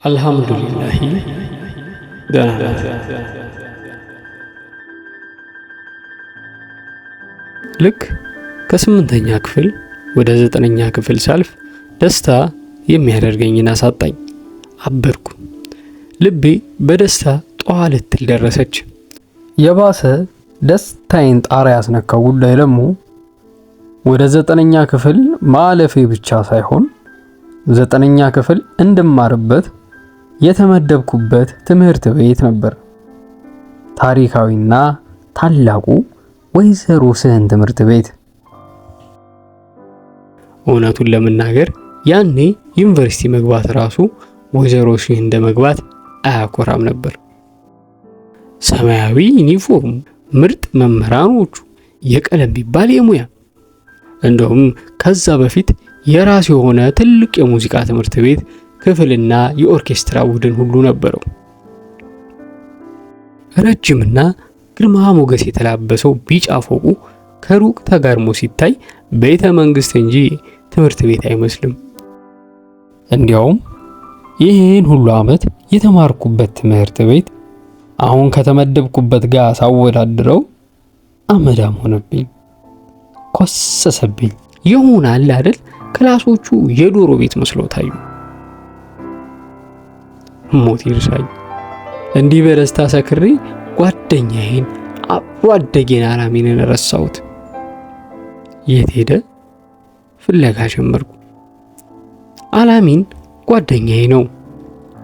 አልሐምዱሊላህ ደህና ናት። ልክ ከ8ኛ ክፍል ወደ 9ኛ ክፍል ሳልፍ ደስታ የሚያደርገኝን አሳጣኝ። አበርኩ። ልቤ በደስታ ጧ ልትል ደረሰች። የባሰ ደስታዬን ጣራ ያስነካው ጉዳይ ደግሞ ወደ 9ኛ ክፍል ማለፌ ብቻ ሳይሆን 9ኛ ክፍል እንድማርበት የተመደብኩበት ትምህርት ቤት ነበር። ታሪካዊና ታላቁ ወይዘሮ ስህን ትምህርት ቤት። እውነቱን ለመናገር ያኔ ዩኒቨርሲቲ መግባት ራሱ ወይዘሮ ስህን እንደመግባት አያኮራም ነበር። ሰማያዊ ዩኒፎርም፣ ምርጥ መምህራኖቹ፣ የቀለም ቢባል የሙያ እንደውም ከዛ በፊት የራሱ የሆነ ትልቅ የሙዚቃ ትምህርት ቤት ክፍልና የኦርኬስትራ ቡድን ሁሉ ነበረው። ረጅምና ግርማ ሞገስ የተላበሰው ቢጫ ፎቁ ከሩቅ ተጋርሞ ሲታይ ቤተ መንግስት እንጂ ትምህርት ቤት አይመስልም። እንዲያውም ይህን ሁሉ ዓመት የተማርኩበት ትምህርት ቤት አሁን ከተመደብኩበት ጋር ሳወዳድረው አመዳም ሆነብኝ፣ ኮሰሰብኝ። ይሆናል አይደል? ክላሶቹ የዶሮ ቤት መስሎ ታዩ። ሞት ይርሳኝ። እንዲህ በደስታ ሰክሬ ጓደኛዬን አብሮ አደጌን አላሚንን ረሳሁት። የት ሄደ? ፍለጋ ጀመርኩ። አላሚን ጓደኛዬ ነው፣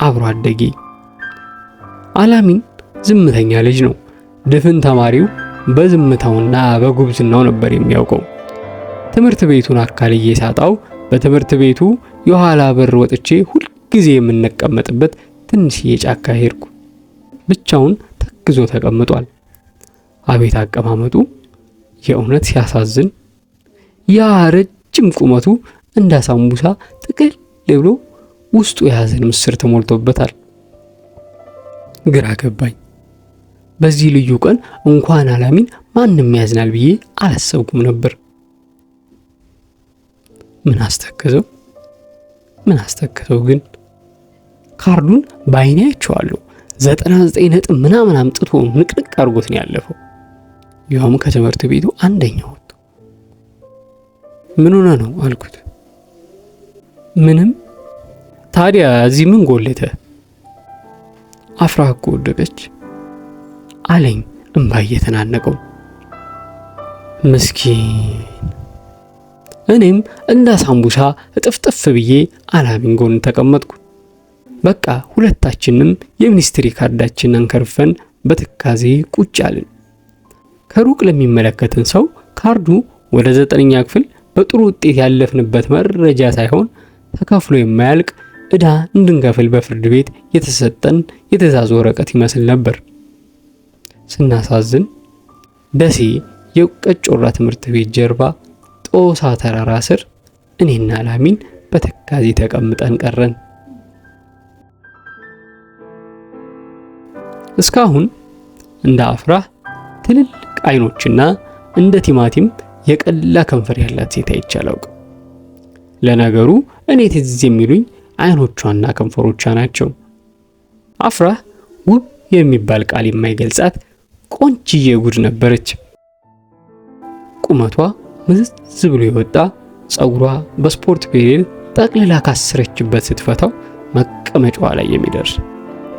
አብሮ አደጌ። አላሚን ዝምተኛ ልጅ ነው። ድፍን ተማሪው በዝምታውና በጉብዝናው ነበር የሚያውቀው። ትምህርት ቤቱን አካልዬ ሳጣው በትምህርት ቤቱ የኋላ በር ወጥቼ ሁልጊዜ የምንቀመጥበት ትንሽዬ ጫካ ሄድኩ። ብቻውን ተክዞ ተቀምጧል። አቤት አቀማመጡ! የእውነት ሲያሳዝን! ያ ረጅም ቁመቱ እንደ ሳምቡሳ ጥቅል ብሎ ውስጡ የያዘን ምስር ተሞልቶበታል። ግራ ገባኝ። በዚህ ልዩ ቀን እንኳን አላሚን ማንም ያዝናል ብዬ አላሰብኩም ነበር። ምን አስተከዘው ግን? ካርዱን በአይኔ አይቼዋለሁ። 99 ነጥብ ምናምን አምጥቶ ንቅንቅ አድርጎት ነው ያለፈው። ያውም ከትምህርት ቤቱ አንደኛ ወጥቶ። ምን ሆነ ነው አልኩት። ምንም። ታዲያ እዚህ ምን ጎለተ? አፍራ እኮ ወደቀች አለኝ እንባ እየተናነቀው። ምስኪን። እኔም እንደ ሳምቡሳ እጥፍጥፍ ብዬ አላሚን ጎን ተቀመጥኩ። በቃ ሁለታችንም የሚኒስትሪ ካርዳችንን አንከርፈን በትካዜ ቁጭ አልን። ከሩቅ ለሚመለከትን ሰው ካርዱ ወደ 9ኛ ክፍል በጥሩ ውጤት ያለፍንበት መረጃ ሳይሆን ተከፍሎ የማያልቅ ዕዳ እንድንከፍል በፍርድ ቤት የተሰጠን የትዕዛዝ ወረቀት ይመስል ነበር። ስናሳዝን ደሴ የቀጮራ ትምህርት ቤት ጀርባ ጦሳ ተራራ ስር እኔና አላሚን በትካዜ ተቀምጠን ቀረን። እስካሁን እንደ አፍራህ ትልልቅ አይኖችና እንደ ቲማቲም የቀላ ከንፈር ያላት ሴት አይቼ አላውቅም። ለነገሩ እኔ ትዝ የሚሉኝ አይኖቿና ከንፈሮቿ ናቸው። አፍራህ ውብ የሚባል ቃል የማይገልጻት ቆንጅዬ ጉድ ነበረች። ቁመቷ ምዝዝ ብሎ የወጣ ጸጉሯ በስፖርት ፔሬድ ጠቅልላ ካሰረችበት ስትፈታው መቀመጫዋ ላይ የሚደርስ፣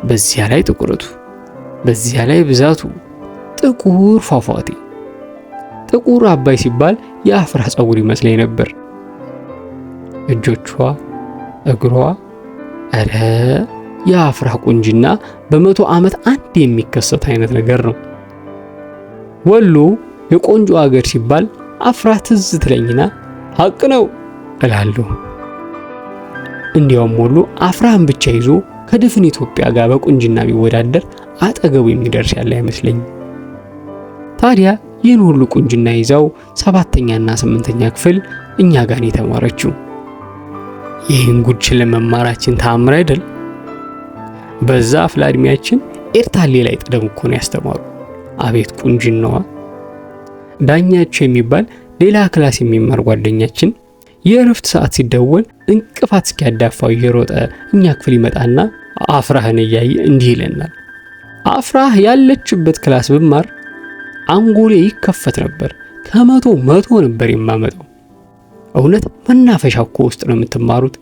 በዚያ ላይ ጥቁረቱ፣ በዚያ ላይ ብዛቱ፣ ጥቁር ፏፏቴ። ጥቁር አባይ ሲባል የአፍራህ ጸጉር ይመስለኝ ነበር። እጆቿ፣ እግሯ፣ እረ የአፍራህ ቁንጅና በ100 ዓመት አንድ የሚከሰት አይነት ነገር ነው። ወሎ የቆንጆ ሀገር ሲባል አፍራህ ትዝ ትለኝና ሀቅ ነው እላለሁ። እንዲያውም ወሎ አፍራህን ብቻ ይዞ ከድፍን ኢትዮጵያ ጋር በቁንጅና ቢወዳደር አጠገቡ የሚደርስ ያለ አይመስለኝም። ታዲያ ይህን ሁሉ ቁንጅና ይዛው 7ኛና 8ኛ ክፍል እኛ ጋር የተማረችው። ይህን ጉድ ለመማራችን ተአምር አይደል? በዛ አፍላ እድሜያችን ኤርታሌ ላይ ጥደም እኮ ነው ያስተማሩ። አቤት ቁንጅናዋ! ዳኛቸው የሚባል ሌላ ክላስ የሚማር ጓደኛችን የእረፍት ሰዓት ሲደወል እንቅፋት እስኪያዳፋው እየሮጠ እኛ ክፍል ይመጣና አፍራህን እያየ እንዲህ ይለናል። አፍራህ ያለችበት ክላስ ብማር አንጎሌ ይከፈት ነበር። ከመቶ መቶ ነበር የማመጣው። እውነት መናፈሻ እኮ ውስጥ ነው የምትማሩት።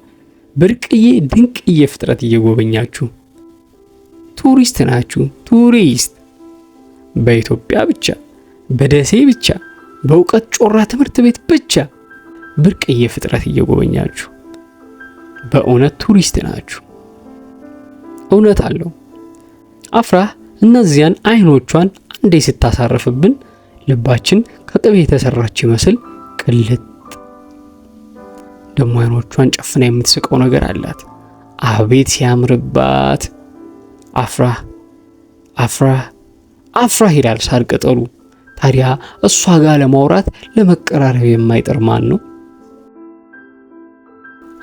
ብርቅዬ ድንቅዬ ፍጥረት እየጎበኛችሁ ቱሪስት ናችሁ። ቱሪስት በኢትዮጵያ ብቻ፣ በደሴ ብቻ፣ በእውቀት ጮራ ትምህርት ቤት ብቻ ብርቅዬ ፍጥረት እየጎበኛችሁ በእውነት ቱሪስት ናችሁ። እውነት አለው። አፍራህ እነዚያን አይኖቿን አንዴ ስታሳርፍብን ልባችን ከቅቤ የተሰራች ይመስል ቅልጥ። ደሞ አይኖቿን ጨፍና የምትስቀው ነገር አላት። አቤት ሲያምርባት! አፍራህ አፍራህ አፍራህ ይላል ሳር ቅጠሉ። ታዲያ እሷ ጋር ለማውራት ለመቀራረብ የማይጥር ማን ነው?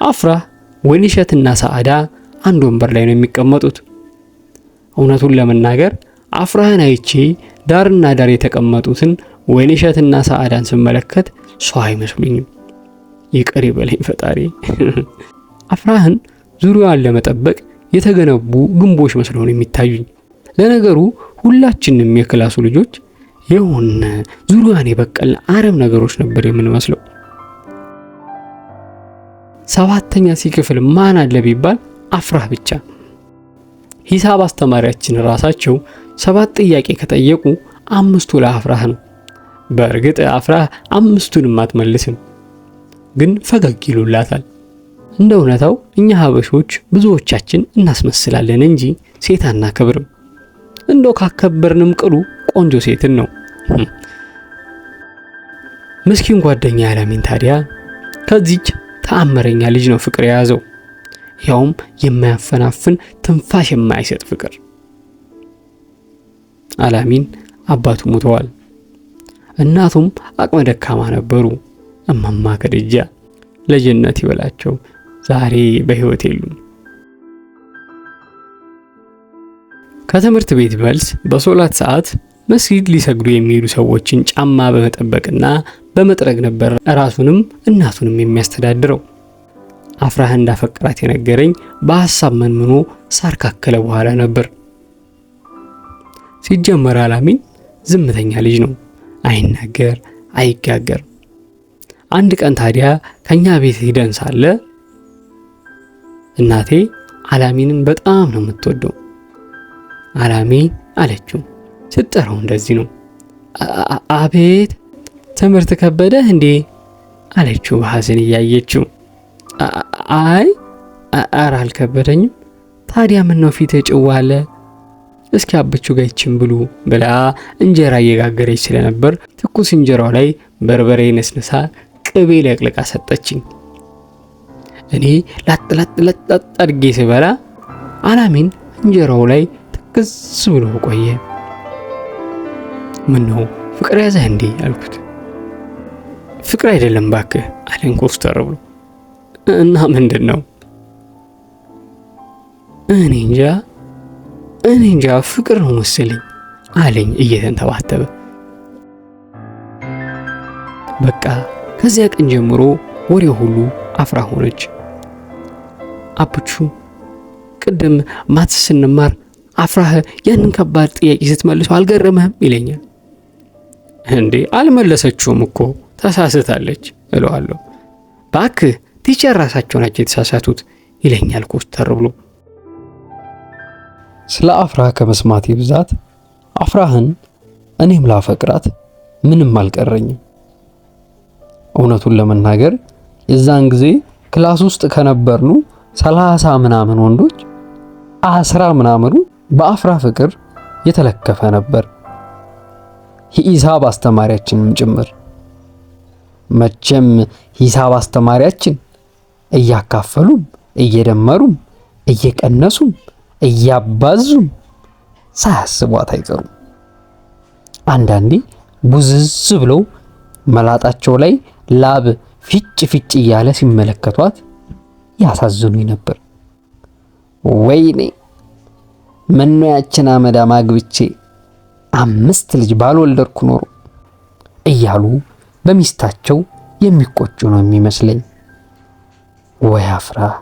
አፍራህ ወይንሸትና ሰዓዳ አንድ ወንበር ላይ ነው የሚቀመጡት። እውነቱን ለመናገር አፍራህን አይቼ ዳርና ዳር የተቀመጡትን ወይንሸትና ሰዓዳን ስመለከት ሰው አይመስሉኝም። ይቅር ይበለኝ ፈጣሪ። አፍራህን ዙሪያዋን ለመጠበቅ የተገነቡ ግንቦች መስለው ነው የሚታዩኝ። ለነገሩ ሁላችንም የክላሱ ልጆች የሆነ ዙሪያዋን የበቀልን አረም ነገሮች ነበር የምንመስለው። ሰባተኛ ሲክፍል ማን አለ ቢባል አፍራህ ብቻ። ሂሳብ አስተማሪያችን ራሳቸው 7 ጥያቄ ከጠየቁ 5ቱ ለአፍራህ ነው። በእርግጥ አፍራህ 5ቱንም አትመልስም፣ ግን ፈገግ ይሉላታል። እንደ እውነታው እኛ ሀበሾች ብዙዎቻችን እናስመስላለን እንጂ ሴት አናከብርም። እንደው ካከበርንም ቅሉ ቆንጆ ሴትን ነው። ምስኪን ጓደኛ አላሚን ታዲያ ከዚች ተአምረኛ ልጅ ነው ፍቅር የያዘው፣ ያውም የማያፈናፍን ትንፋሽ የማይሰጥ ፍቅር። አላሚን አባቱ ሞተዋል። እናቱም አቅመ ደካማ ነበሩ። እማማ ከድጃ ለጀነት ይበላቸው ዛሬ በህይወት የሉም። ከትምህርት ቤት መልስ በሶላት ሰዓት መስጊድ ሊሰግዱ የሚሄዱ ሰዎችን ጫማ በመጠበቅና በመጥረግ ነበር ራሱንም እናቱንም የሚያስተዳድረው። አፍራህ እንዳፈቀራት የነገረኝ በሐሳብ መንምኖ ሳር ካከለ በኋላ ነበር። ሲጀመር አላሚን ዝምተኛ ልጅ ነው። አይናገር፣ አይጋገር። አንድ ቀን ታዲያ ከኛ ቤት ሄደን ሳለ እናቴ አላሚንን በጣም ነው የምትወደው። አላሚ አለችው። ስትጠራው እንደዚህ ነው። አቤት ትምህርት ከበደህ እንዴ አለችው በሐዘን እያየችው። አይ ኧረ አልከበደኝም። ታዲያ ምን ነው ፊትህ ጭው አለ? እስኪ አብቹ ጋር ይችን ብሉ ብላ እንጀራ እየጋገረች ስለነበር ትኩስ እንጀራው ላይ በርበሬ ነስነሳ ቅቤ ለቅልቃ ሰጠችኝ። እኔ ላጥ አድርጌ ስበላ አላሚን እንጀራው ላይ ትክዝ ብሎ ቆየ። ምን ነው ፍቅር ያዘህ እንዴ አልኩት። ፍቅር አይደለም ባክህ አለኝ ኮስተር ብሎ። እና ምንድን ነው? እኔ እንጃ ፍቅር ነው መሰለኝ አለኝ እየተንተባተበ። በቃ ከዚያ ቀን ጀምሮ ወሬው ሁሉ አፍራህ ሆነች። አብቹ ቅድም ማትስ ስንማር አፍራህ ያንን ከባድ ጥያቄ ስትመልሰው አልገረመህም ይለኛል። እንዴ አልመለሰችውም እኮ ተሳስታለች እለዋለሁ። ባክህ ቲቸር ራሳቸው ናቸው የተሳሳቱት ይለኛል ኮስተር ብሎ። ስለ አፍራህ ከመስማቴ ብዛት አፍራህን እኔም ላፈቅራት ምንም አልቀረኝም። እውነቱን ለመናገር የዛን ጊዜ ክላስ ውስጥ ከነበርኑ 30 ምናምን ወንዶች 10 ምናምኑ በአፍራህ ፍቅር የተለከፈ ነበር። ሂሳብ አስተማሪያችንም ጭምር። መቼም ሂሳብ አስተማሪያችን እያካፈሉም እየደመሩም እየቀነሱም እያባዙም ሳያስቧት አይቀሩም። አንዳንዴ ቡዝዝ ብለው መላጣቸው ላይ ላብ ፊጭ እያለ ሲመለከቷት ያሳዝኑኝ ነበር። ወይኔ ምነው ያችን አመዳም አግብቼ 5 ልጅ ባልወለድኩ ኖሮ እያሉ በሚስታቸው የሚቆጩ ነው የሚመስለኝ። ወይ አፍራህ